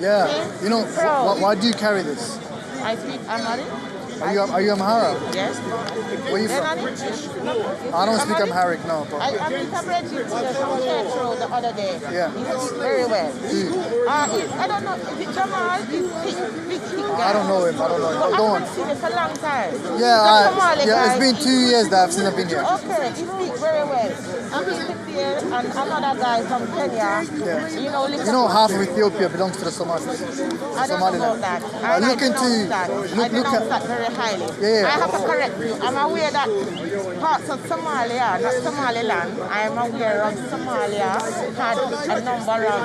Yeah. See? You know, Proud. why do you carry this? I speak Amharic. Are you Amhara? Yes. Where are you from? I don't speak Amharic, no. But I interpreted to the church road the other day. Yeah. He speaks very well. I don't know, is it Jamal? He's big guy. I don't know him. But Go I on. haven't seen him for a long time. Yeah, it's been 2 years that I've seen him been here. Okay, he speaks very well. And he's here, and another guy from Kenya. Yeah. You know, half of Ethiopia belongs to the Somalis. I don't know about that. I denounce that very highly. Yeah. I have to correct you. I'm aware that parts of Somalia, not Somaliland, I am aware of Somalia had a number of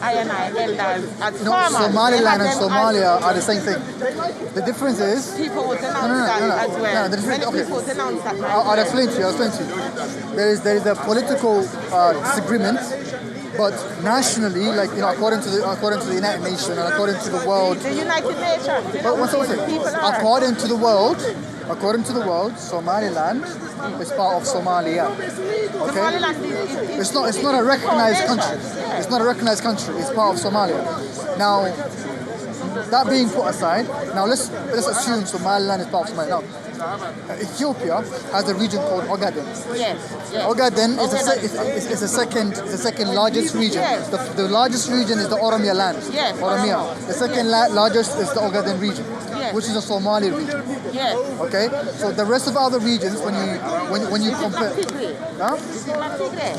I elders as farmers. Somaliland and Somalia are the same thing. The difference is... People would denounce that as well. Many people denounce that. I'll explain to you. There is a political disagreement, but nationally, like according to the United Nations and according to the world, the United Nations. But one second. According to the world, Somaliland is part of Somalia. Okay? Somaliland it's not a recognized country. It's not a recognized country. It's part of Somalia. Now, that being put aside, now let's assume Somaliland is part of Somalia. Now, Ethiopia has a region called Ogaden. Yes. Ogaden is the second largest region. Yes. The largest region is the Oromia land. Yes. Oromia. The second largest is the Ogaden region, which is a Somali region. Yes. Okay. So the rest of the other regions, when you compare,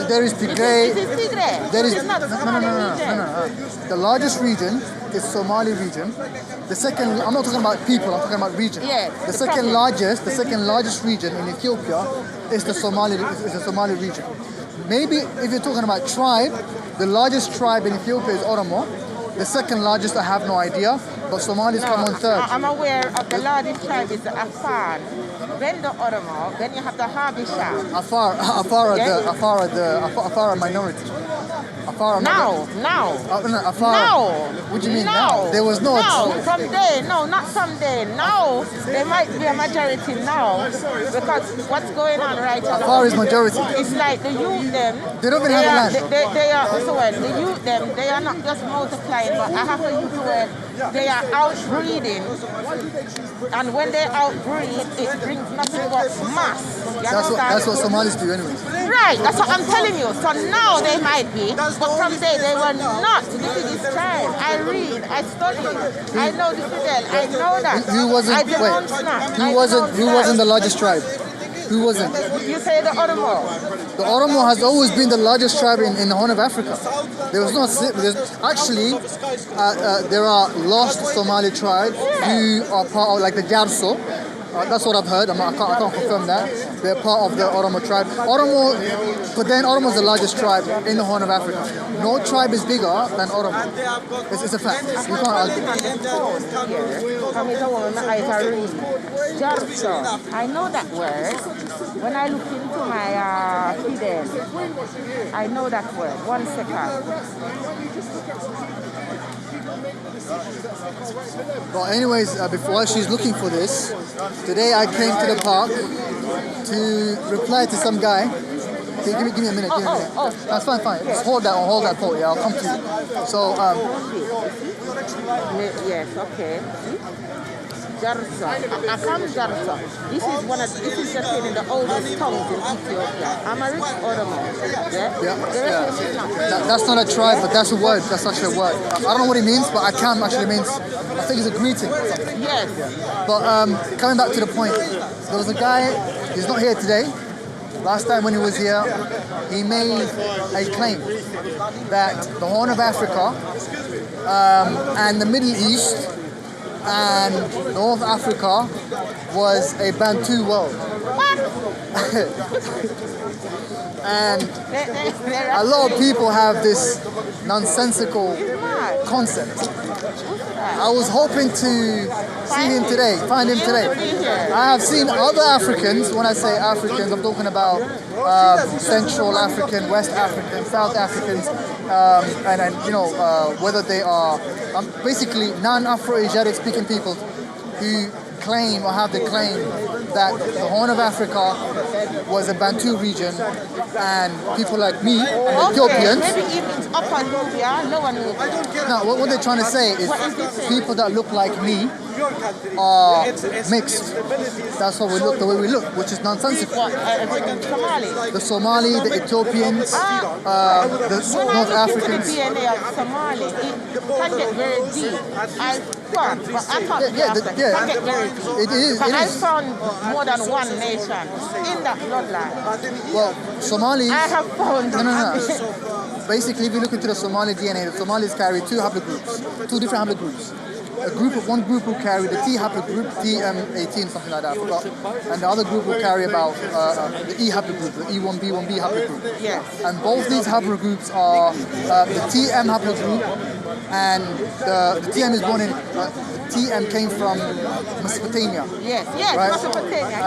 there is Tigray. There is no. The largest region is Somali region. The second, I'm not talking about people. I'm talking about region. Yes. The second largest region in Ethiopia is the Somali region. Maybe if you're talking about tribe, the largest tribe in Ethiopia is Oromo. The second largest, I have no idea, but Somalis come on third. I'm aware of the largest tribe is the Afar, then the Oromo, then you have the Habesha. Afar are minority. Now. What do you mean now? There was no. Someday, not someday. Now, there might be a majority now, because what's going on right now? Afar is majority. It's like the youth them. They don't even have land. The youth them, they are not just multiplying, but I have to use the word, they are outbreeding. And when they outbreed, it brings nothing but mass. That's what Somalis do anyways. Right, that's what I'm telling you. So now they might be, but someday they were not the biggest tribe. I read, I study, I know the Fidel, I know that. Who wasn't the largest tribe? Who wasn't? You say the Oromo. The Oromo has always been the largest tribe in the Horn of Africa. There are lost Somali tribes who are part of, like the Jarso. That's what I've heard. I can't confirm that. They're part of the Oromo tribe. Oromo is the largest tribe in the Horn of Africa. No tribe is bigger than Oromo. It's a fact. You can't argue. I know that word. When I look into my Fidel, I know that word. 1 second. But anyways, before she's looking for this, today I came to the park to reply to some guy. Okay, give me a minute. That's fine. Just hold that thought. Yeah, I'll come to you. So, yes, okay. Jarsa. Akam Jarsa. This is the thing in the oldest tongues in Ethiopia. Amharic Oromo. Yeah? That's not a tribe, but that's a word. That's actually a word. I don't know what it means, but Akam actually means, I think it's a greeting or something. Yes. But coming back to the point, there was a guy, he's not here today. Last time when he was here, he made a claim that the Horn of Africa and the Middle East and North Africa was a Bantu world. And a lot of people have this nonsensical concept. I was hoping to find him today. I have seen other Africans. When I say Africans, I'm talking about Central African, West African, South Africans, and whether they are basically non-Afro-Asiatic speaking people who claim or have the claim that the Horn of Africa was a Bantu region, and people like me, and Ethiopians. Maybe even Upper Nubia, Lower Nubia. No, what they're trying to say is people that look like me are mixed. That's what we look, the way we look, which is nonsensical. What, Somali? The Somali, the Ethiopians, the North Africans. The DNA of Somali, it can get very deep. I thought, but I thought it can get very deep. It is. I found more than one nation in that bloodline. Well, Somalis. I have found. No. Basically, if you look into the Somali DNA, the Somalis carry two haplogroups, two different haplogroups. One group will carry the T haplogroup, TM18, something like that, I forgot. And the other group will carry about the E haplogroup, the E1B1B haplogroup. Yes. And both these haplogroups are the TM haplogroup, and the TM is born in, TM came from Mesopotamia. Yes, right? Mesopotamia,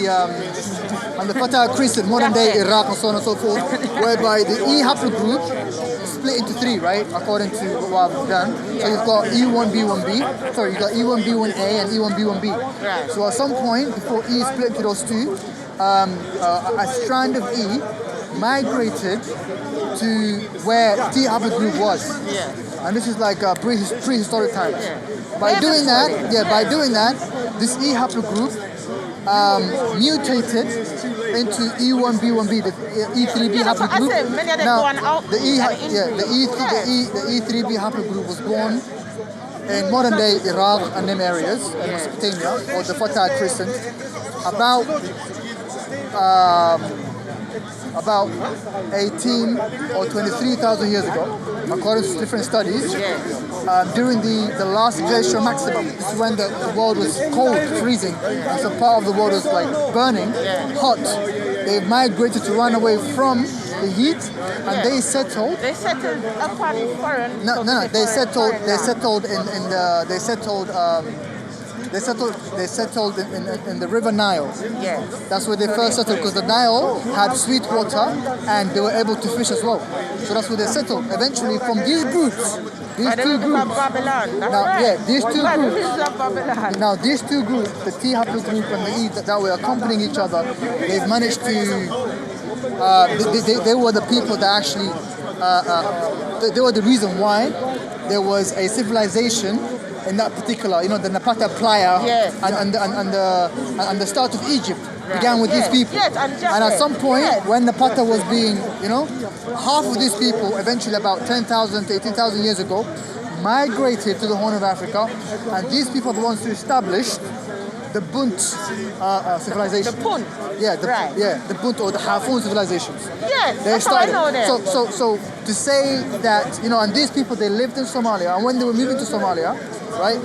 yes. And the Fertile Crescent, modern day Iraq and so on and so forth, whereby the E haplogroup split into three, right? According to what I've done. So you've got E1B1B, sorry, you've got E1B1A and E1B1B. Right. So at some point, before E split into those two, a strand of E migrated to where T haplogroup was. Yeah. And this is like prehistoric times. Yeah. By doing that, this E haplogroup mutated into E1B1B, the E3B haplogroup. Now, the E3B haplogroup was born in modern day Iraq and them areas, in Mesopotamia, or the Fertile Crescent, about 18 or 23,000 years ago, according to different studies. During the last glacial maximum. This is when the world was cold, freezing, and so part of the world was like burning, hot. They migrated to run away from the heat, and they settled. They settled upon foreign. No. They settled in the River Nile. Yes. That's where they first settled, because the Nile had sweet water and they were able to fish as well. So that's where they settled. Eventually, from these groups, these two groups. Babylon. That's Now, right. yeah, these two groups. Babylon. Now, these two groups, the T haplogroup and the E, that were accompanying each other, they've managed to. They were the people that actually. They were the reason why there was a civilization in that particular, the Napata Playa and the start of Egypt began with these people. Yes, and at some point, when Napata was being, half of these people, eventually about 10,000 to 18,000 years ago, migrated to the Horn of Africa, and these people are the ones who established the Bantu civilization. The Punt. Yeah, the Bantu or the Hafun civilizations. Yes, they started. I know them. So to say that, and these people, they lived in Somalia, and when they were moving to Somalia, right?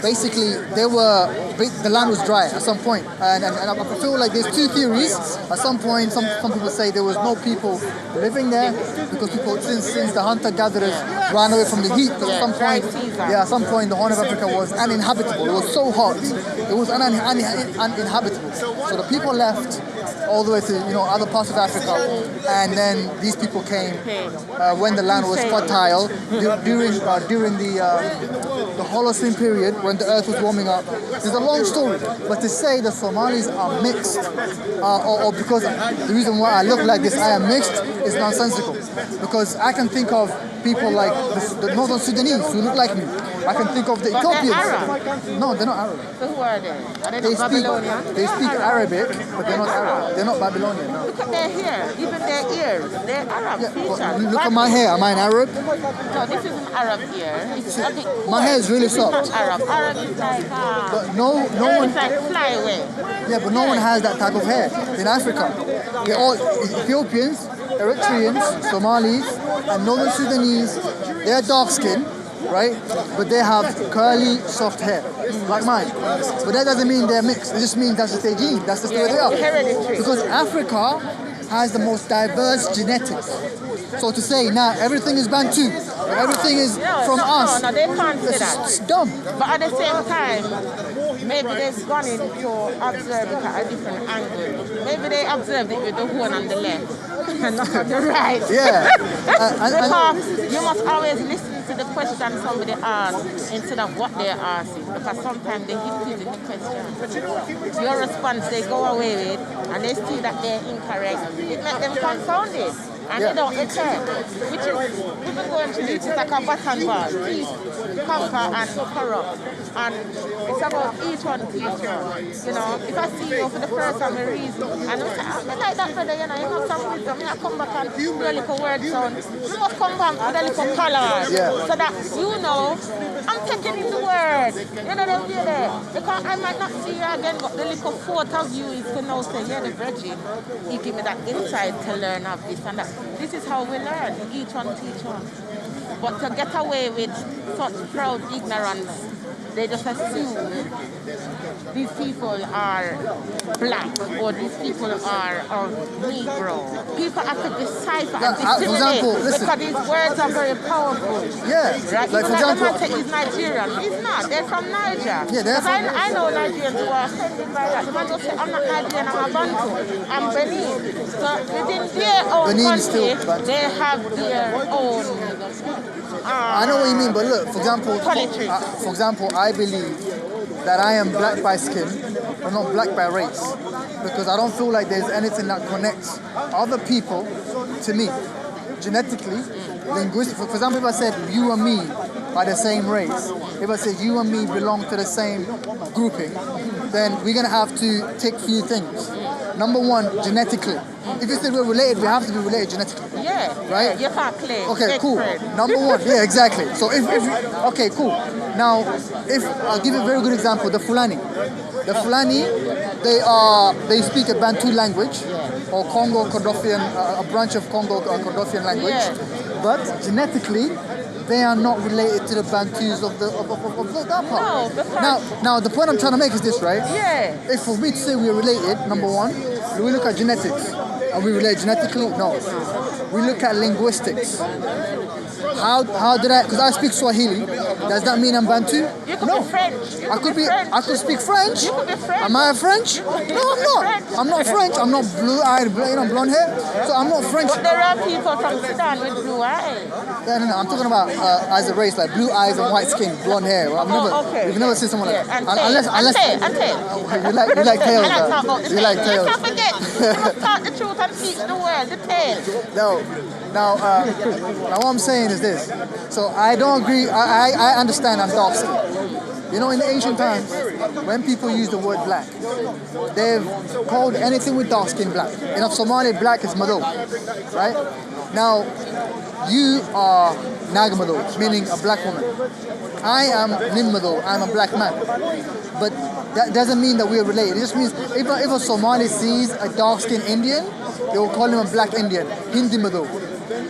Basically, the land was dry at some point, and I feel like there's two theories. At some point, some people say there was no people living there because people since the hunter-gatherers ran away from the heat. At some point, the Horn of Africa was uninhabitable. It was so hot, it was uninhabitable. So the people left all the way to other parts of Africa, and then these people came when the land was fertile during the Holocene period, when the earth was warming up. It's a long story, but to say the Somalis are mixed, or because the reason why I look like this, I am mixed, is nonsensical. Because I can think of people like the Northern Sudanese who look like me. I can think of the Ethiopians. Arab. No, they're not Arab. So who are they? Are they Babylonian? They speak Arabic, but they're not Arab. They're not Babylonian. No. Look at their hair, even their ears. They're Arab features. Look at my hair. Am I an Arab? No, this is an Arab ear. It's my hair is really soft. It's not Arab. Arab is like but no one. It's like flyway. Yeah, but no one has that type of hair in Africa. They're all Ethiopians, Eritreans, Somalis, and Northern Sudanese. They're dark skinned, right? But they have curly, soft hair, like mine. But that doesn't mean they're mixed. It just means that's just their gene. That's just the way they are. Hereditary. Because Africa has the most diverse genetics. So to say now everything is Bantu, everything is from us. No, they can't say that. It's dumb. But at the same time, maybe they've gone in to observe it at a different angle. Maybe they observed it with the horn on the left and not on the right. Yeah. Because you must always listen to the question somebody asks instead of what they're asking, because sometimes they hit you in the question. Your response they go away with, and they see that they're incorrect. It makes them confounded. And they don't care, which is, we've been going through this, it's like a baton ball, peace, conquer and corrupt. And it's about each one teach you. You know, if I see you for the first time, I reason, and I say, I like that brother, you know, you have some wisdom, I come back and do a little word sound. You must come back with a little color, so that you know, I'm taking in the word. You know, they'll be there. Because I might not see you again, but the little thought of you is to know, say, you're the virgin. He give me that insight to learn of this and that. This is how we learn, each one teach one. But to get away with such proud ignorance, they just assume these people are black or these people are Negro. People have to decipher and discriminate because these words are very powerful. Yeah, right? like for example, he's Nigerian. He's not. They're from Niger. Yeah, they're from I know Nigerians who are offended by that. The man just say, I'm not Nigerian, I'm a Bantu. I'm Benin. So within their own country, they have their own. I know what you mean, but look, for example, I believe that I am black by skin, but not black by race, because I don't feel like there's anything that connects other people to me, genetically, linguistically. For example, if I said you and me are the same race, if I said you and me belong to the same grouping, then we're gonna have to take few things. Number one, genetically. If you say we're related, we have to be related genetically. Yeah. Right? You can't claim. Okay, cool. Number one, yeah, exactly. So if okay, cool. Now, if I'll give you a very good example, the Fulani. The Fulani, they speak a Bantu language, or Congo Kordofian, a branch of Congo Kordofian language. Yeah. But genetically, they are not related to the Bantus of that part. No, now the point I'm trying to make is this, right? Yeah. If for me to say we're related, number one, do we look at genetics? Are we related genetically? No. We look at linguistics. How did I? Because I speak Swahili. Does that mean I'm Bantu? You could be French. I could speak French. You could be French. Am I French? No, I'm not. I'm not French. I'm not blue-eyed, blonde hair. So I'm not French. But there are people from Sudan with blue eyes. No. I'm talking about as a race, like blue eyes and white skin, blonde hair. We've never seen someone like that. Unless you like tails. I like talk about the tail. You like tails. Let's not forget. You must talk the truth and teach the world. The tail. No. Now what I'm saying is this. So I don't agree. I understand I'm dark skinned. You know, in the ancient times, when people use the word black, they've called anything with dark skin black. In Somali, black is mado, right? Now, you are nagamado, meaning a black woman. I am nimado, I'm a black man. But that doesn't mean that we're related. It just means if a Somali sees a dark skinned Indian, they will call him a black Indian, Hindi mado.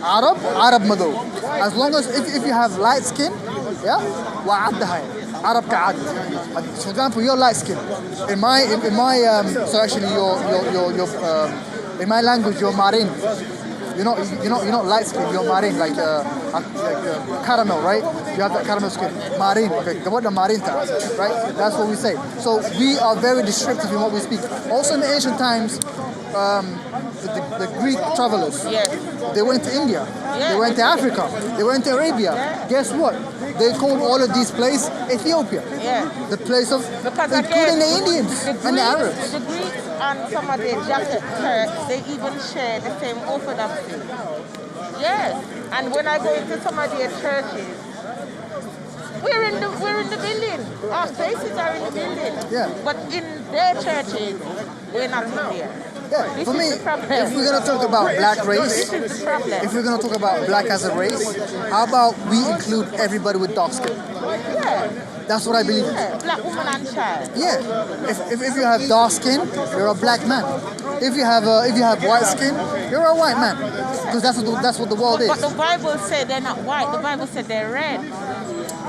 Arab mado. As long as if you have light skin, yeah, Arab ka'ad. For example, you're light skin. In my so actually in my language you're marin. You're not light skin. You're marin, like caramel, right? You have that caramel skin. Marin, okay. The word marin, right? That's what we say. So we are very descriptive in what we speak. Also in the ancient times, the Greek travelers, they went to India, they went to Africa, they went to Arabia. Guess what? They called all of these places Ethiopia. The place of, including the Indians and the Arabs. The Greeks and some of the Jacket Turks, they even share the same orthodoxy. Yes. And when I go into some of their churches, we're in the building. Our faces are in the building. Yeah. But in their churches, we're not in there. Yeah, for me, if we're going to talk about black race, if we're going to talk about black as a race, how about we include everybody with dark skin? Yeah. That's what I believe in. Black woman and child. Yeah. If you have dark skin, you're a black man. If you have white skin, you're a white man. Because that's what the world is. But the Bible said they're not white. The Bible said they're red.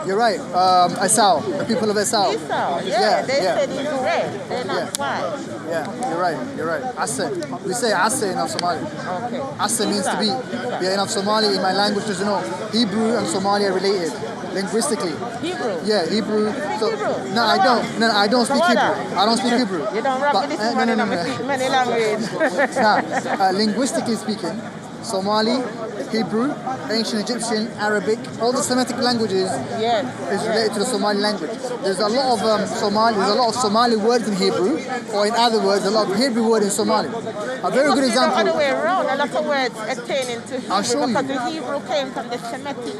You're right. Esau, the people of Esau. They said he's red. They're not white. Yeah, you're right. Ase. We say Ase in Somali. Okay. Ase means to be. Yeah, in Somali, in my language, you know, Hebrew and Somali are related linguistically. Hebrew? Yeah, Hebrew. So, Hebrew? No, I don't. No, I don't speak Hebrew. I don't speak Hebrew. You don't rap with this woman in many languages. Nah, linguistically speaking, Somali, Hebrew, Ancient Egyptian, Arabic, all the Semitic languages is related to the Somali language. There's a lot of Somali words in Hebrew, or in other words, a lot of Hebrew words in Somali. A very good example. The other way around, a lot of words attaining to Hebrew. I'll show you. Because the Hebrew came from the Semitic.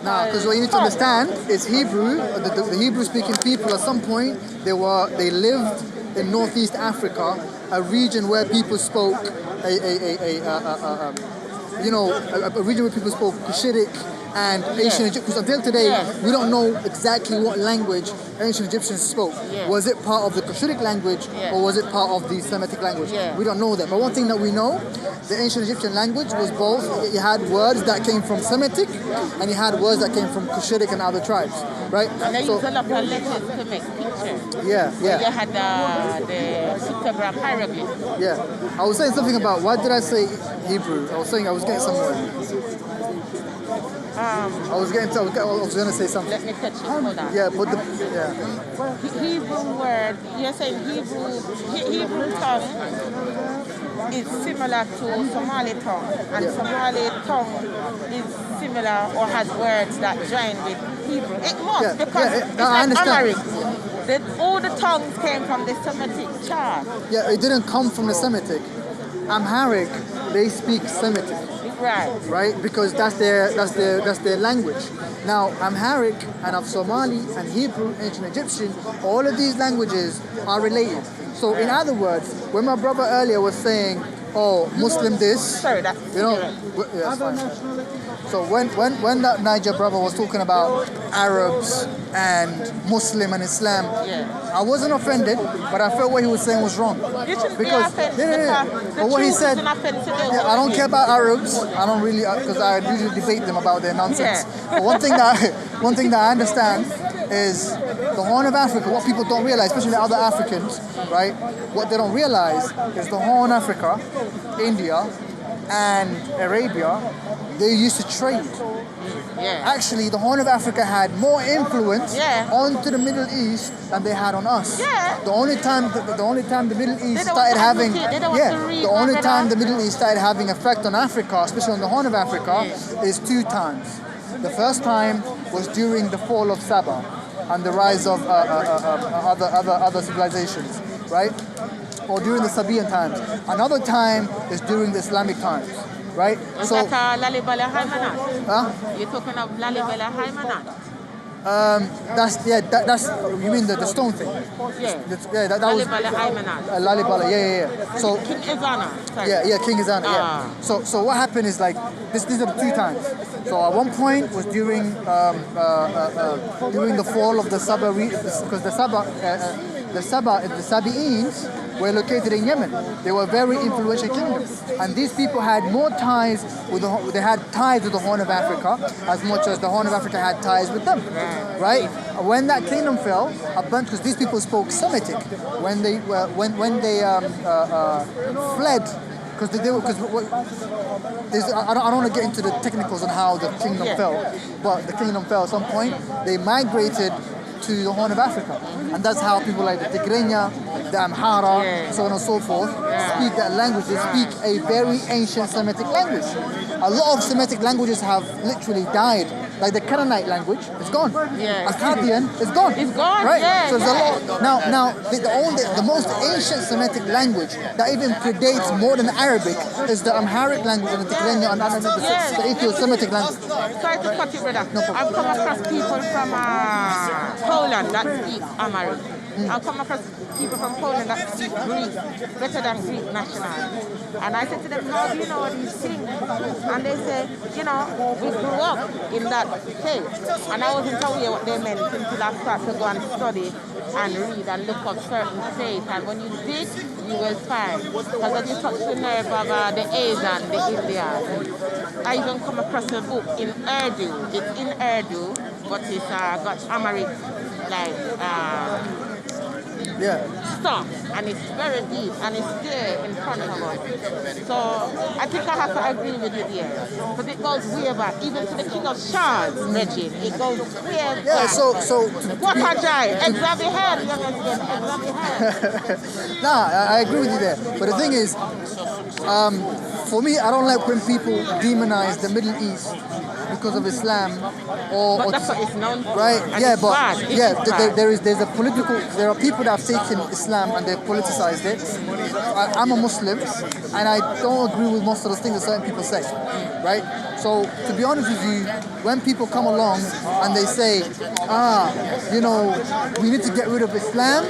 Nah, because what you need to understand is Hebrew. The Hebrew-speaking people at some point they lived in Northeast Africa, a region where people spoke a region where people spoke Cushitic and Ancient Egyptian. Because until today, we don't know exactly what language Ancient Egyptians spoke. Was it part of the Cushitic language or was it part of the Semitic language? We don't know that. But one thing that we know, the Ancient Egyptian language was both. You had words that came from Semitic and you had words that came from Cushitic and other tribes, right? And they used a lot of letters to make pictures. Yeah. They had the pictogram hieroglyphs. Yeah. I was saying something about, why did I say Hebrew? I was getting somewhere. I was going to say something. Let me touch it. Hold on. Yeah, but Hebrew word. You're saying Hebrew tongue is similar to Somali tongue, and Somali tongue is similar or has words that join with Hebrew. It must because it's like Amharic. All the tongues came from the Semitic chart. Yeah, it didn't come from the Semitic. Amharic, they speak Semitic. Right, because that's their language. Now, Amharic and of Somali and Hebrew, Ancient Egyptian, all of these languages are related. So, in other words, when my brother earlier was saying, "Oh, Muslim this," that's fine. So when that Niger brother was talking about Arabs and Muslim and Islam, I wasn't offended, but I felt what he was saying was wrong. You shouldn't be offended. But what he said, I don't care about Arabs. I don't really, because I usually debate them about their nonsense. But one thing that I understand is the Horn of Africa. What people don't realize, especially other Africans, right? What they don't realize is the Horn of Africa, India, and Arabia, they used to trade. Actually, the Horn of Africa had more influence onto the Middle East than they had on us. The only time the Middle East started having the Middle East started having effect on Africa, especially on the Horn of Africa, is 2 times. The first time was during the fall of Saba and the rise of other civilizations, right? Or during the Sabian times. Another time is during the Islamic times, right? Is that Lalibela Haymanat? Huh? You're talking of Lalibela Haymanat? That's you mean the stone thing? That was Lalibela Haymanat. Lalibela, So King Izana. King Izana. So what happened is like these are the 2 times. So at one point was during the fall of the Saba, because the Sabaeans were located in Yemen. They were a very influential kingdom, and these people had more ties with the Horn of Africa as much as the Horn of Africa had ties with them, right? When that kingdom fell, because these people spoke Semitic, when they fled. I don't want to get into the technicals on how the kingdom fell, but the kingdom fell at some point. They migrated to the Horn of Africa, and that's how people like the Tigrinya, the Amhara, so on and so forth, speak that language. They speak a very ancient Semitic language. A lot of Semitic languages have literally died. Like the Canaanite language, it's gone. Akkadian, it's gone. It's gone. Right? So there's a lot. Now, the most ancient Semitic language that even predates more than Arabic is the Amharic language and the Tigrinya and the Ethio-Semitic language. Sorry to cut you, brother. No problem. I've come across people from Poland that speak Amharic. I've come across people from Poland that speak Greek better than Greek national. And I said to them, how do you know all these things? And they say, we grew up in that faith. And I wasn't aware what they meant until I started to go and study and read and look up certain faiths. And when you dig, you will find. Because when you touch the nerve of the Asian, the Indians. I even come across a book in Urdu. It's in Urdu, but it's got Amharic, stuff, and it's very deep, and it's there in front of us. So I think I have to agree with you there, but it goes way back, even to the King of Shah's regime. It goes way back. What a joy! Exactly how Nah, I agree with you there. But the thing is, for me, I don't like when people demonize the Middle East because of Islam, But that's what it's known for. right? And Yeah, it's but bad. It yeah, is bad. there are people that have taken Islam and they've politicized it. I'm a Muslim, and I don't agree with most of the things that certain people say, right? So to be honest with you, when people come along and they say, we need to get rid of Islam.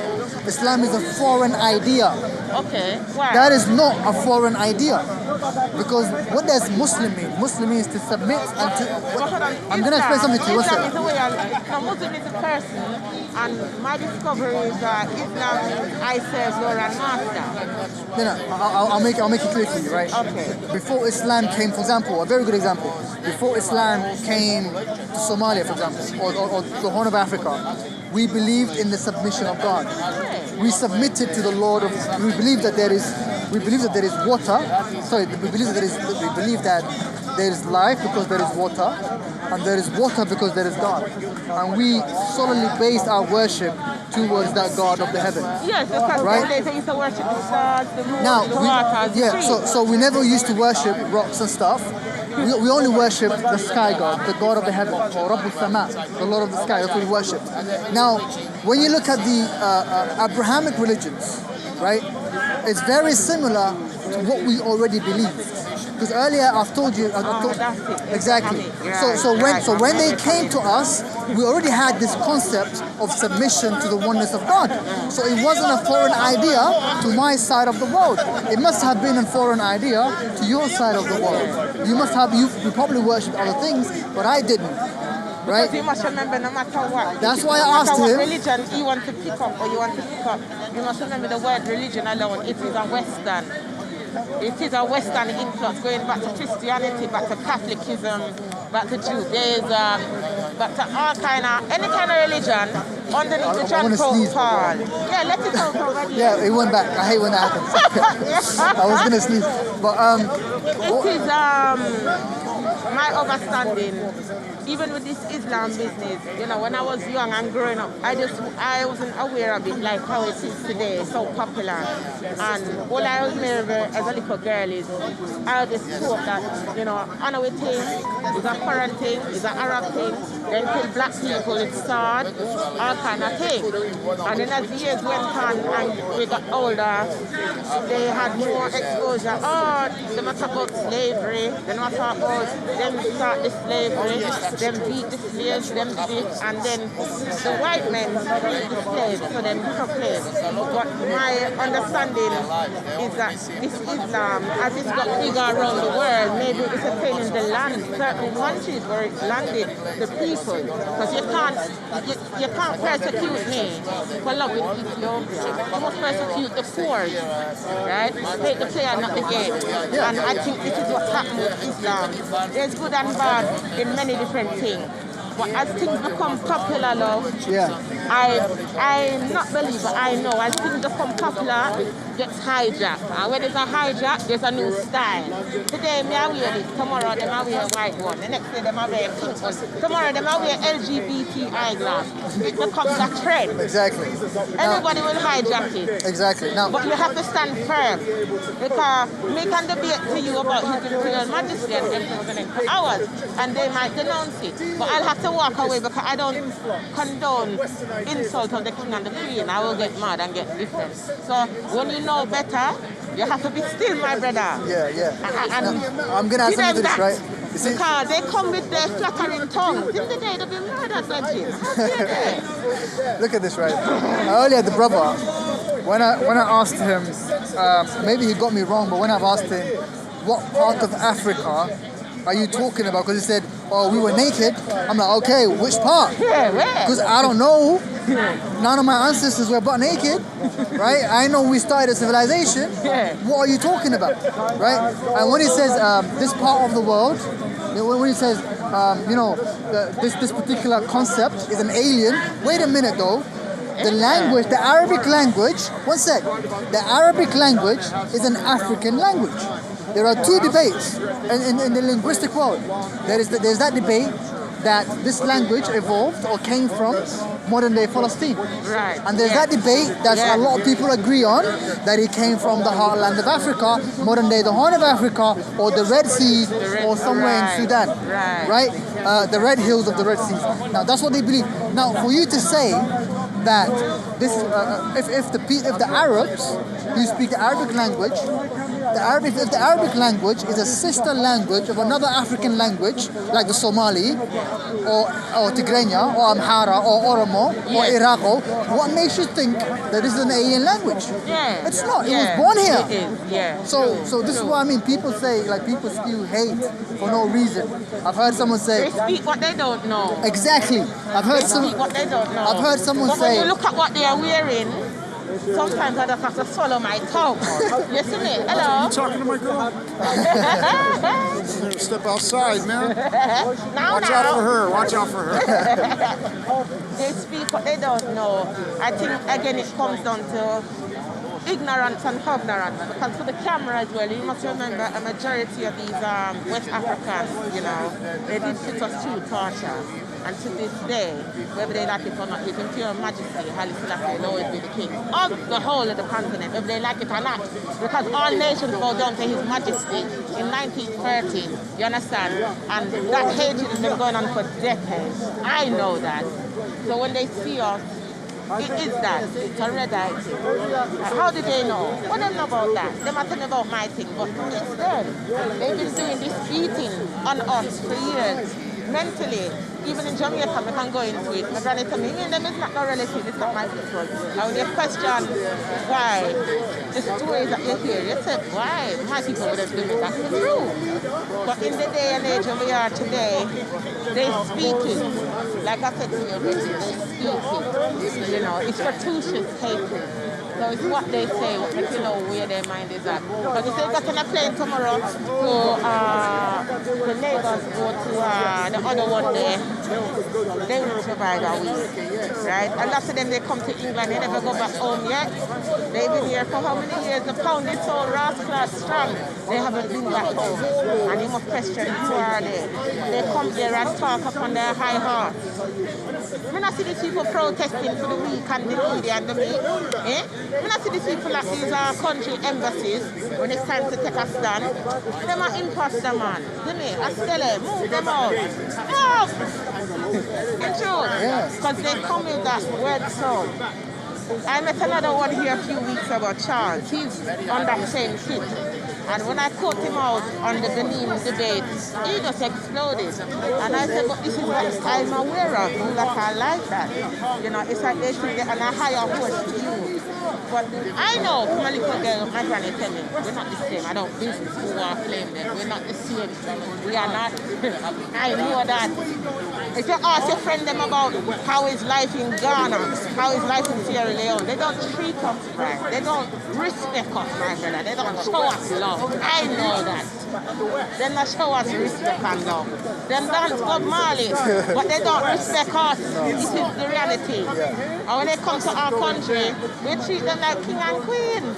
Islam is a foreign idea. Okay, why? That is not a foreign idea. Because what does Muslim mean? Muslim means to submit and to... I'm going to explain something to you. What's Islam is that? a way a Muslim is a person, and my discovery is that Islam means I serve Lord and Master. No, I'll make it clear to you, right? Okay. Before Islam came, for example, a very good example. Before Islam came to Somalia, for example, or the Horn of Africa, we believed in the submission of God. We submitted to the Lord of. We believe that there is water. Sorry, we believe that there is life because there is water, and there is water because there is God. And we solely based our worship towards that God of the heavens. Yes, because right? they used to worship the stars, the moon, Now, the waters, the trees. so we never used to worship rocks and stuff. We only worship the sky god, the God of the heaven, or Rabbul Sama, the Lord of the sky. That's what we worship. Now, when you look at the Abrahamic religions, right, it's very similar to what we already believe. Because earlier I've told you, That's it. exactly. Right, So when they came to us, we already had this concept of submission to the oneness of God. So it wasn't a foreign idea to my side of the world. It must have been a foreign idea to your side of the world. You probably worshipped other things, but I didn't. Right? Because you must remember, no matter what. That's why I asked no matter him. what religion you want to pick up or you want to pick up, you must remember the word religion alone. It is a Western. It is a Western influence going back to Christianity, back to Catholicism, back to Judaism, back to any kind of religion underneath the John Paul. Yeah, let it out already. Yeah, it went back. I hate when that happens. I was gonna sneeze, but It is my understanding, even with this Islam business, when I was young and growing up, I wasn't aware of it like how it is today, so popular. And all I remember as a little girl is I just thought that, on our thing is a foreign thing, is an Arab thing, then kill black people, it's sword, all kind of thing. And then as the years went on and we got older, they had more exposure. They must talk about slavery, they must talk about them start the slavery, them beat the slaves, them this, and then the white men beat the slaves, so them become slaves. But my understanding is that this Islam, as it's got bigger around the world, maybe it's a pain in the land, certain countries where it's landed the people. Because you can't persecute me for love with Ethiopia. You must persecute the poor, right? Take the player, not the game. And I think this is what's happening with Islam. There's good and bad in many different things. But as things become popular, love, I not believe, but I know as things become popular, it gets hijacked. And when there's a hijack, there's a new style. Today, me I wear this. Tomorrow, them I wear white one. The next day, them I wear pink one. Tomorrow, them I wear LGBT eyeglass. It becomes a trend. Exactly. Everybody will hijack it. Exactly. Now, But you have to stand firm. Because me can debate to you about His Imperial Majesty and everything for hours, and they might denounce it. But I'll have to walk away because I don't condone insult of the king and the queen. I will get mad and get different. So when you know better, you have to be still, my brother. Yeah. And now, I'm gonna ask you to do this, right? You see? Because they come with their flattering tongue. Till the day they'll be murdered, legend. Look at this, right? Earlier, the brother, when I asked him, maybe he got me wrong, but when I've asked him, what part of Africa are you talking about? Because he said, we were naked. I'm like, okay, which part? Yeah, where? Because I don't know. None of my ancestors were butt naked, right? I know we started a civilization. Yeah. What are you talking about, right? And when he says this part of the world, when he says, this particular concept is an alien. Wait a minute, though. The language, the Arabic language. One sec. The Arabic language is an African language. There are two debates in the linguistic world. There's that debate that this language evolved or came from modern-day Palestine. Right. And there's that debate that a lot of people agree on, that it came from the heartland of Africa, modern-day the Horn of Africa, or the Red Sea, or somewhere in Sudan. Right? The Red Hills of the Red Sea. Now, that's what they believe. Now, for you to say that this, if the Arabs who speak the Arabic language, if the Arabic language is a sister language of another African language, like the Somali, or Tigrinya, or Amhara, or Oromo, or Iraqo, what makes you think that this is an alien language? Yeah. It's not. It was born here. It is. Yeah. So this is what I mean. People say, like, people spew hate for no reason. I've heard someone say... They speak what they don't know. Exactly. I've heard speak what they don't know. I've heard someone but say... when you look at what they are wearing, sometimes I just have to swallow my tongue. You see me? Hello? You talking to my girl? Step outside, man. Watch out for her. Watch out for her. They speak what they don't know. I think, again, it comes down to ignorance and ignorance, because for the camera as well, you must remember a majority of these West Africans, you know, they did put us through torture. And to this day, whether they like it or not, His Imperial Majesty, Haile Selassie, will always be the king of the whole of the continent, whether they like it or not. Because all nations bow down to His Majesty in 1913, you understand? And that hatred has been going on for decades. I know that. So when they see us, it is that. It's a red eye thing. How do they know? What do they know about that? They might tell me about my thing, but it's them. They've been doing this beating on us for years. Mentally, even in Jamaica, I can go into it. My granny told me, them is not no relative, it's not my people. And when you question why, the stories that you hear, you say, why? My people would have done it. That's true. But in the day and age where we are today, they speak it. Like I said to you, they speak it. You know, it's ferocious hatred. So it's what they say, what makes you know where their mind is at. But if they got on a plane tomorrow to the neighbors go to the other one there, they will survive a week, right? And lots of them, they come to England, they never go back home yet. They've been here for how many years? The pound is so rascal strong, they haven't been back home. And you must question who are they. They come there and talk upon their high horse. When I see these people protesting for the weak and the needy and the meek, when I see these people at these country embassies, when it's time to take a stand, them are imposter, man. See me? I tell them, move them out. Move! It's true. Because they come with that word sound. I met another one here a few weeks ago, Charles. He's on that same shit. And when I caught him out on the Benin debate, he just exploded. And I said, but this is what I'm aware of. That I like that. You know, it's like they should get on a higher horse to you. But I know from a little girl, my granny tell me, we're not the same. I don't business who are claim them. We're not the same. We are not. I know that. If you ask your friend them about how is life in Ghana, how is life in Sierra Leone, they don't treat us right. They don't respect us, my brother. They don't show us love. I know that. They don't show us respect and love. They dance Bob Marley, but they don't respect us. This is the reality. And when they come to our country, we treat them like king and queen.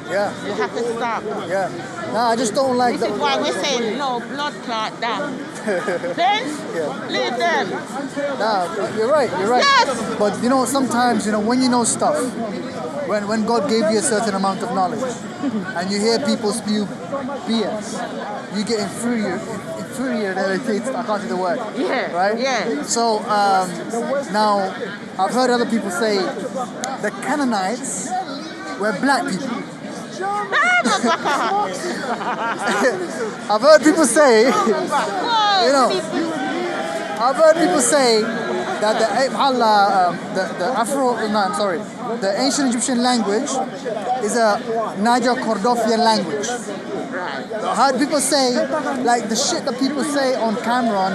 Yeah. You have to stop. Yeah. No, I just don't like This is why we're saying no blood clot down. Then leave them. No, you're right. Yes. But you know, sometimes, you know, when you know stuff, when God gave you a certain amount of knowledge, and you hear people spew BS, you get infuriated. I can't say the word. Yeah. Right. Yeah. So now, I've heard other people say the Canaanites were black people. I've heard people say, I've heard people say that the ancient Egyptian language is a Niger-Cordofian language. I heard people say, like the shit that people say on camera.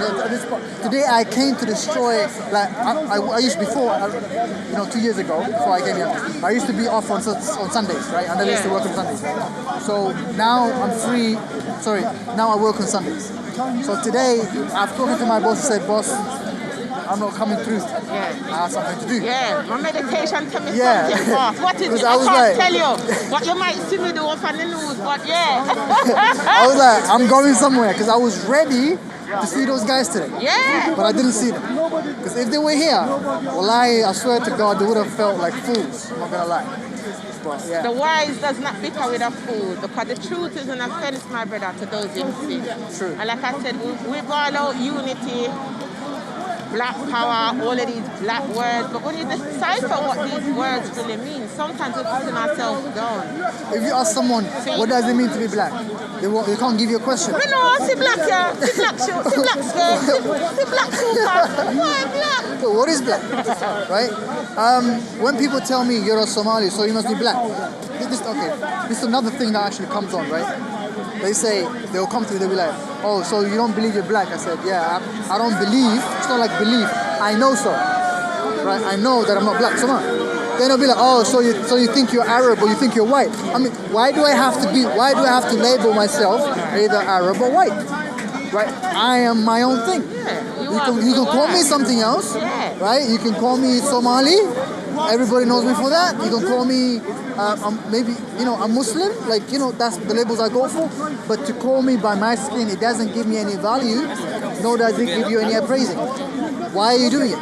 Today I came to destroy, like I used before, 2 years ago, before I came here, I used to be off on Sundays, right? And I used to work on Sundays. So now I'm free, now I work on Sundays. So today I've spoken to my boss and said, boss, I'm not coming through. Yeah. I have something to do. Yeah, my meditation tell me something off. What is it? I can't tell you. But you might see me do up on the news, but yeah. I was like, I'm going somewhere because I was ready to see those guys today. Yeah. But I didn't see them. Because if they were here, well, I swear to God, they would have felt like fools. I'm not gonna lie. But, yeah. The wise does not bicker with a fool, because the truth is an offense, my brother, to those in sin. True. And like I said, we ball out unity, black power, all of these black words, but when you decipher what these words really mean, sometimes we're putting ourselves down. If you ask someone, what does it mean to be black? They can't give you a question. We know, see black here, see black shoe, see black skirt, see black super. Why black? So what is black? Right? When people tell me you're a Somali, so you must be black. This is another thing that actually comes on, right? They say, they'll come to me, they'll be like, oh, so you don't believe you're black? I said, yeah, I don't believe. It's not like belief. I know so. Right? I know that I'm not black. So on. Then they'll be like, oh, so you think you're Arab or you think you're white? I mean, why do I have to label myself either Arab or white? Right? I am my own thing. Yeah, you can call me something else. Yeah. Right? You can call me Somali. Everybody knows me for that. You can call me maybe, I'm Muslim. Like, that's the labels I go for. But to call me by my skin, it doesn't give me any value, nor does it give you any appraising. Why are you doing it?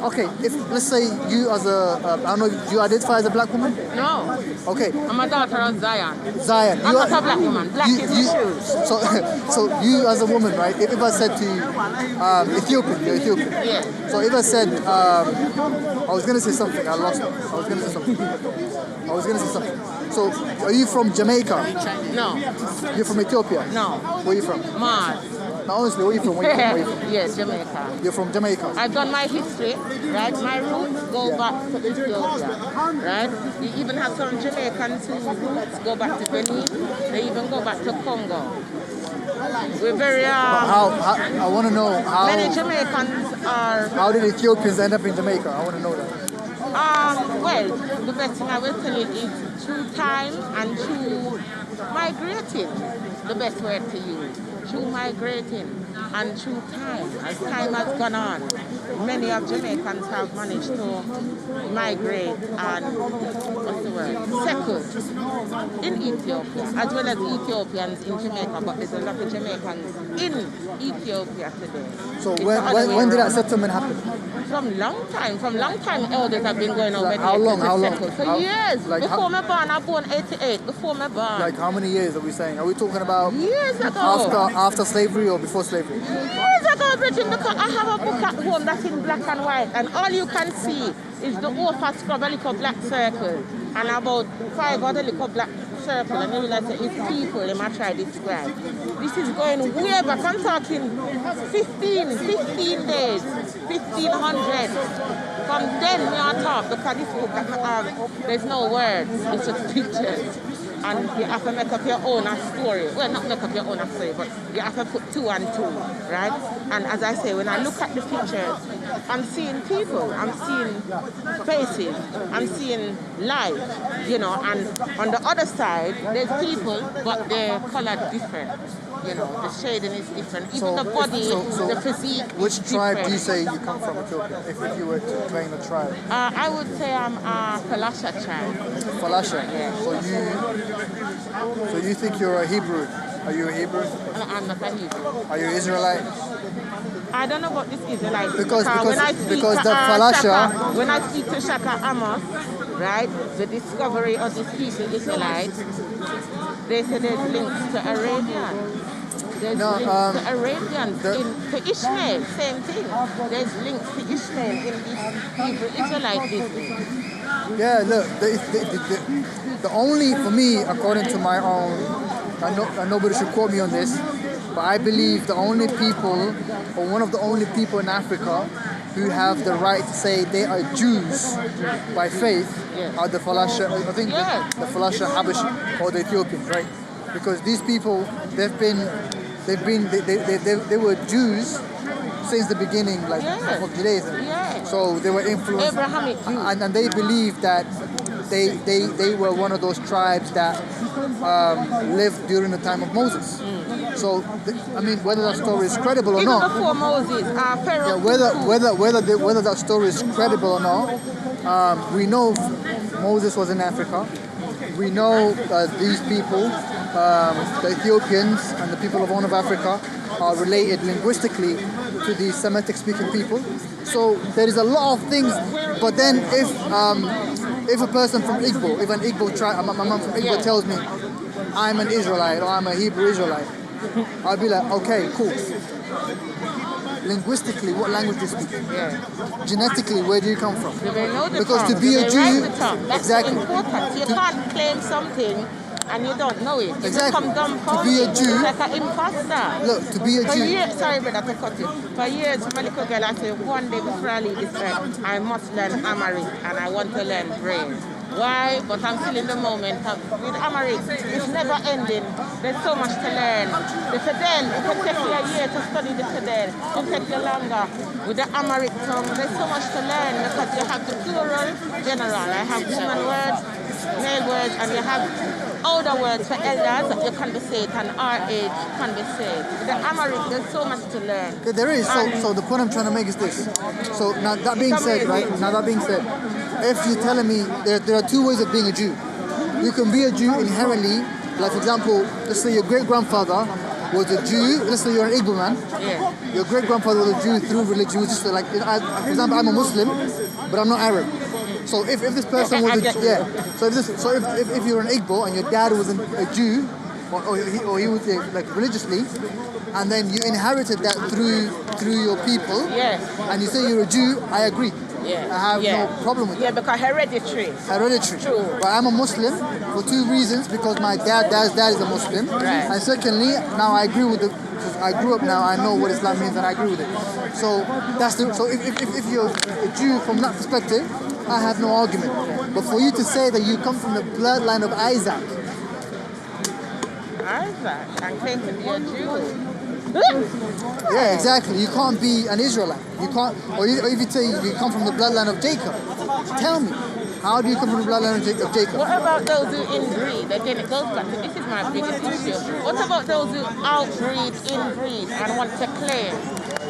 Okay, if let's say you as a, I don't know, do you identify as a black woman? No. Okay. I'm a daughter of Zion. Zion. I'm not a black woman. Black is the shoes. So you as a woman, right? If I said to you, Ethiopian, you're Ethiopian. Yeah. So if I said, I was going to say something, I lost it. I was going to say something. So are you from Jamaica? No. You're from Ethiopia? No. Where are you from? Mars. No, honestly, where are you from? Where are you from? Yes, Jamaica. You're from Jamaica? I've done my history, right? My roots go back to Ethiopia, right? You even have some Jamaicans whose roots go back to Benin. They even go back to Congo. We're very... I want to know how... Many Jamaicans are... How did Ethiopians end up in Jamaica? I want to know that. Well, the best thing I will tell you is through time and through migrating. The best word to use. Through migrating and through time. As time has gone on, many of Jamaicans have managed to migrate and, settle in Ethiopia, as well as Ethiopians in Jamaica, but there's a lot of Jamaicans in Ethiopia today. So when did that settlement happen? From long time elders have been going over there. How long? For years. Before me born, I born 88, before me born. Like how many years are we saying? Are we talking about years ago? After slavery or before slavery? Years ago, Bridget, because I have a book at home that's in black and white, and all you can see is the author scrub a little black circle, and about 5 other little black circle, and you realize that it's people they might try to describe. This is going way back. I'm talking 15 days, 1500. From then we are talk, because this book that I have, there's no words, it's just pictures. And you have to make up your own story. Well, not make up your own story, but you have to put 2 and 2, right? And as I say, when I look at the pictures, I'm seeing people, I'm seeing faces, I'm seeing life, and on the other side, there's people, but they're colored different. The shading is different. Even the body, the physique. Which tribe do you say you come from, Ethiopia? If you were to claim a tribe? I would say I'm a Falasha tribe. Falasha? Yeah. So you think you're a Hebrew? Are you a Hebrew? I'm not a Hebrew. Are you Israelite? I don't know about this Israelite. Because the Falasha... When I speak to Shaka Amos, right, the discovery of these people, Israelites, they say there's links to Arabian. There's links to Arabians, to Ishmael, same thing. There's links to Ishmael in this Hebrew Israelite business. Yeah, look, the only, for me, according to my own, and nobody should quote me on this, but I believe the only people, or one of the only people in Africa who have the right to say they are Jews by faith are the Falasha, I think the Falasha Habashi or the Ethiopians, right? Because these people, they were Jews since the beginning, of Judaism. Yeah. So they were influenced, Abrahamic Jews. and they believed that they were one of those tribes that lived during the time of Moses. So whether that story is credible or not. Even before Moses, Pharaoh. Whether that story is credible or not, we know Moses was in Africa. We know these people the Ethiopians and the people of Horn of Africa are related linguistically to the Semitic-speaking people. So there is a lot of things. But then if a person from Igbo, if an Igbo tribe, my mom from Igbo tells me I'm an Israelite or I'm a Hebrew Israelite, I'll be like, okay, cool. Linguistically, what language do you speak? Yeah. Genetically, where do you come from? Do they know the Because tongue? to be Do a they Jew, write the tongue? That's exactly. important. You can't claim something and you don't know it. You Exactly. become dumbfounded. To be a Jew, it's like an imposter. Look, to be a For Jew. years, sorry brother to cut you. For years, my little girl, I say, one day before I leave this earth, I must learn Amharic and I want to learn Braille. Why? But I'm still in the moment. With Amharic, it's never ending. There's so much to learn. The Fidel, it can take you a year to study the Fidel. It can take you longer. With the Amharic tongue, there's so much to learn because you have the plural, general. I have woman words, male words, and you have older words for elders that you can be said and our age can be said. With the Amharic, there's so much to learn. Yeah, there is. So the point I'm trying to make is this. So now that being said, right? Now that being said, if you're telling me there are two ways of being a Jew. You can be a Jew inherently. Like for example, let's say your great-grandfather was a Jew. Let's say you're an Igbo man. Yeah. Your great-grandfather was a Jew through religion. Just like, for example, I'm a Muslim, but I'm not Arab. So if this person was if you're an Igbo and your dad was a Jew, or he was like religiously, and then you inherited that through your people, Yes. and you say you're a Jew, I agree. Yeah. I have no problem with Yeah, that. because hereditary. Hereditary. True. But I'm a Muslim for two reasons, because my dad's dad is a Muslim. Right. And secondly, now I agree with because I grew up now, I know what Islam means and I agree with it. So if you're a Jew from that perspective, I have no argument. But for you to say that you come from the bloodline of Isaac, and claim to be a Jew. yeah, exactly. You can't be an Israelite. You can't, or if you say you come from the bloodline of Jacob, tell me, how do you come from the bloodline of Jacob? What about those who inbreed? Again, it goes back to this is my biggest issue. What about those who outbreed, inbreed, and want to claim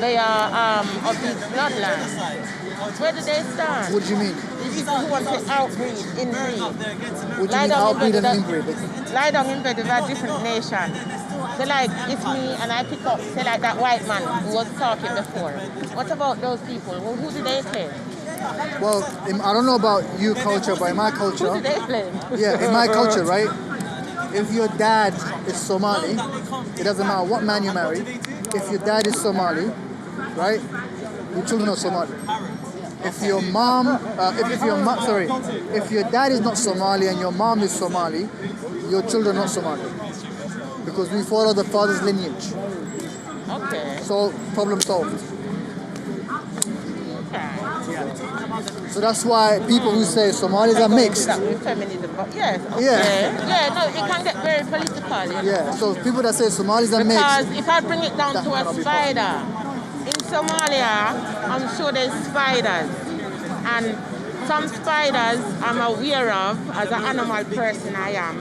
they are of these bloodlines? Where do they stand? What do you mean? The people who want to outbreed, inbreed. What do you mean outbreed and inbreed? Lie down in bed with a different nation. So like, it's me and I pick up, say like that white man who was talking before. What about those people? Well, who do they claim? Well, I don't know about your culture, but in my culture... Who do they claim? Yeah, in my culture, right? If your dad is Somali, it doesn't matter what man you marry. If your dad is Somali, right? Your children are Somali. If your mom, if your dad is not Somali and your mom is Somali, your children are not Somali. Because we follow the father's lineage. Okay. So, problem solved. Okay. So that's why people who say Somalis are mixed. Feminism, but yes. Okay. Yeah. Yeah, no, it can get very political. You know? Yeah, so people that say Somalis are Because mixed. if I bring it down to a spider, in Somalia, I'm sure there's spiders. And some spiders I'm aware of, as an animal person I am.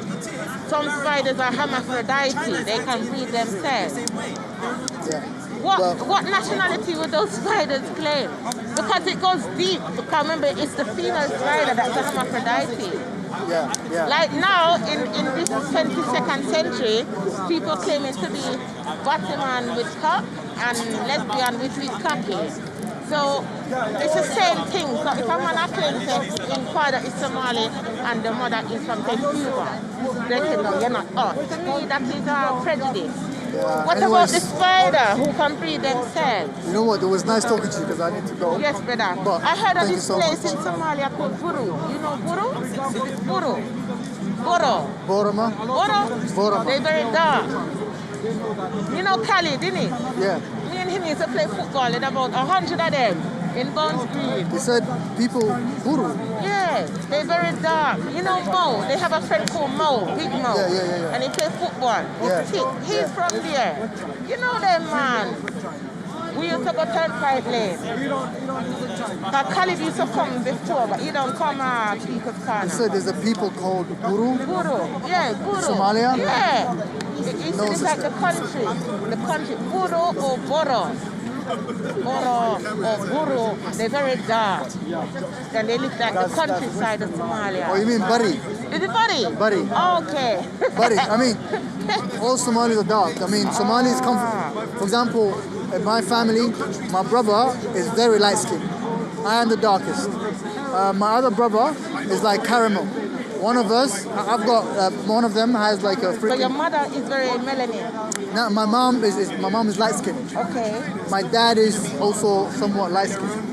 Some spiders are hermaphrodite, they can breed themselves. Yeah. What nationality would those spiders claim? Because it goes deep. Because remember, it's the female spider that's a hermaphrodite. Yeah. Like now, in this 22nd century, people claiming to be Batman with cock and lesbian with cocky. So it's the same thing. So if a man claims his father is Somali and the mother is from Cuba, they say, no, you're not us. To me, that is prejudice. Yeah. What about the spider who can breed themselves? You know what? It was nice talking to you because I need to go. Yes, brother. But I heard of thank you this so place much. in Somalia called Buru. You know Buru? It's Buru. Boro. Boroma? Boro? Boroma. They're very dark. You know Cali, didn't he? Yeah. Me and him used to play football in about 100 of them in Bones Green. He said people Buru. Yeah, they're very dark. You know Mo? They have a friend called Mo, Big Mo. Yeah. And he plays football. Yeah. He's from there. You know them, man. We used to go turnpike lane. But Khalid used to come before, but he don't come People's He Corner. said there's a people called Buru. Buru. Yeah, Buru. Somalia? Yeah. It's like sister. the country. The country. Buru or Boro. Boro or Buru. They're very dark. And they live like the countryside of Somalia. Oh, you mean Bari? Is it Buddy? Buddy. Okay. Buddy. I mean, all Somalis are dark. I mean, Somalis come for example, in my family, my brother is very light skinned. I am the darkest. My other brother is like caramel. One of us, I've got one of them has like a freaking. So your mother is very melanin. No, my mom is light skinned. Okay. My dad is also somewhat light skinned.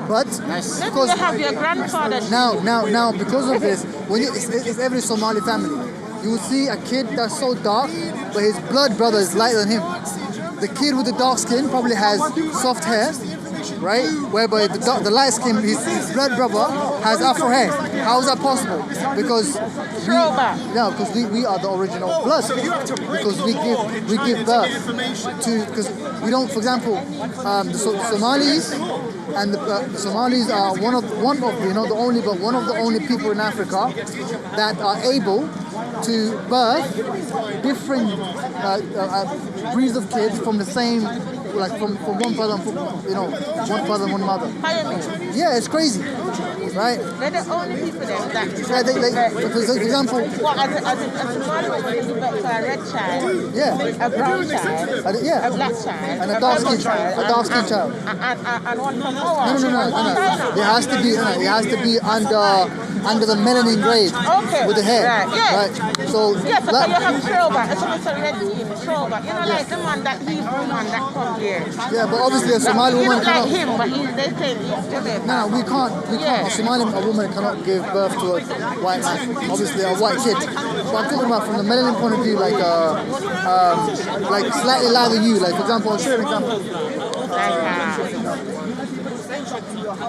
But Because you have your grandfather. now because of this, when it's every Somali family, you will see a kid that's so dark, but his blood brother is lighter than him. The kid with the dark skin probably has soft hair, right? Whereby the light skin, his blood brother has afro hair. How is that possible? Because we are the original blood. Because we give birth to, because we don't, for example, the Somalis and the Somalis are one of the only people in Africa that are able to birth different breeds of kids from the same, like from one father, one father and one mother. How you mean? Yeah, it's crazy, right? They're the only people that. For example. Well, as a Somali woman, you give birth to a red child, Yeah. a brown child, a black child, and a dark skin child, and one from Moa. No. It has to be under the melanin grade. Okay. With the hair. Right. Yeah. Right. So you have Troba. It's almost a red skin. Troba. You know, like the man that Hebrew man that comes here. Yeah, but obviously a Somali woman cannot. Like him, but they say he's Jamaican. No, we can't. A Somali woman cannot give birth to a white man. Obviously, a white kid. But I'm talking about from the melanin point of view, like slightly lighter than you. Like for example, I'll show you an example.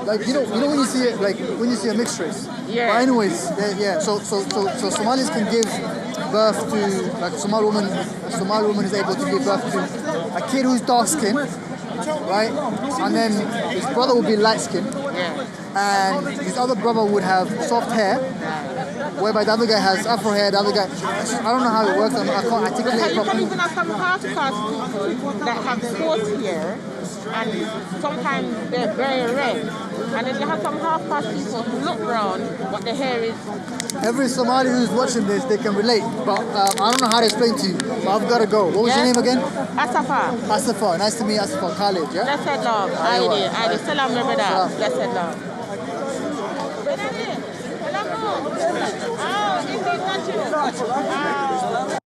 Like when you see it, like when you see a mixed race. Yeah. But anyways, yeah. So Somalis can give birth to, like a Somali woman is able to give birth to a kid who's dark skinned, right? And then his brother would be light skinned, and his other brother would have soft hair, whereby the other guy has afro hair. The other guy, I don't know how it works. I can't articulate it You can properly. even have some half-caste people that have sports hair, and sometimes they're very red. And then you have some half-caste people who look brown, but the hair is. Every Somali who's watching this, they can relate. But I don't know how to explain to you. But I've got to go. What was your name again? Asafar. Asafar. Nice to meet Asafar Khalid, yeah? Blessed love. I Salam, my brother. Blessed love. Oh, this is not you.